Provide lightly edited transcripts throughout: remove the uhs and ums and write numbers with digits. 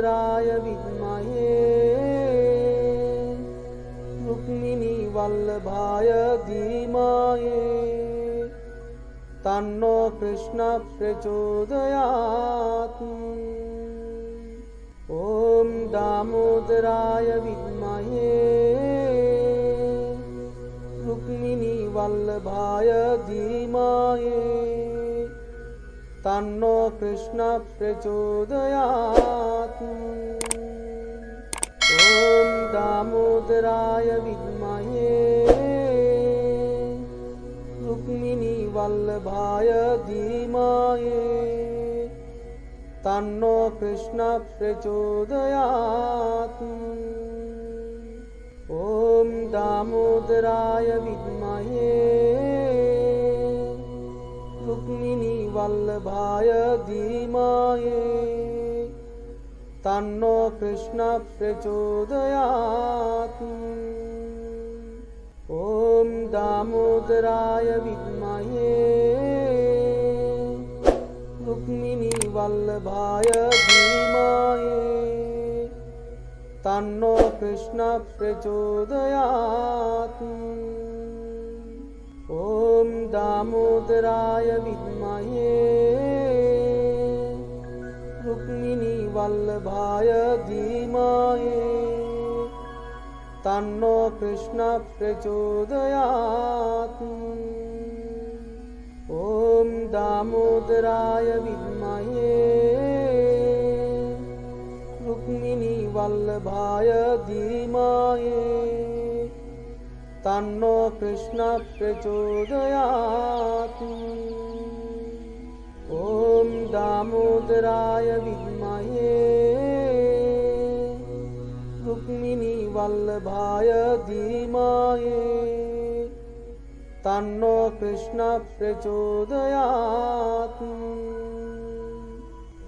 दामोदराय विद्महे रुक्मिणी वल्लभाय धीमहि तन्नो कृष्ण प्रचोदयात्। ॐ दामोदराय विद्महे रुक्मिणी वल्लभाय धीमहि तन्नो कृष्ण प्रचोदयात्। ॐ दामोदराय विद्महे रुक्मिणी वल्लभाय धीमहि तन्नो कृष्ण प्रचोदयात्। ॐ दामोदराय विद्महे रुक्मिणी वल्लभाय धीमहि तन्नो कृष्ण प्रचोदयात्। ॐ दामोदराय विद्महे रुक्मिणी वल्लभाय धीमहि तन्नो कृष्ण प्रचोदयात्। ॐ दामोदराय विद्महे रुक्मिणी वल्लभाय धीमहि तन्नो कृष्ण प्रचोदयात्। ॐ दामोदराय विद्महे रुक्मिणी वल्लभाय धीमहि तन्नो कृष्ण प्रचोदयात्। ॐ दामोदराय विद्महे रुक्मिणी वल्लभाय धीमहि तन्नो कृष्ण प्रचोदयात्।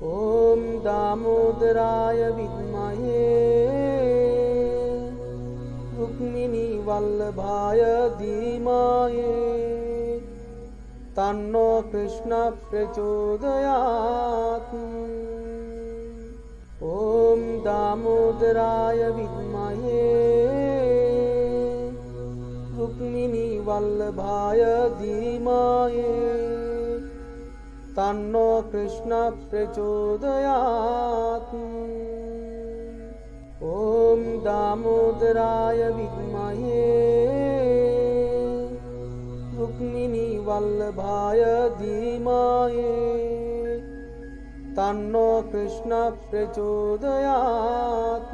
ॐ दामोदराय विद्महे रुक्मिणी वल्लभाय धीमहि तन्नो कृष्ण प्रचोदयात्। ॐ दामोदराय विद्महे रुक्मिणी वल्लभाय धीमहि तन्नो कृष्ण प्रचोदयात्। ॐ दामोदराय विद्महे रुक्मिणी वल्लभाय धीमहि तन्नो कृष्ण प्रचोदयात्।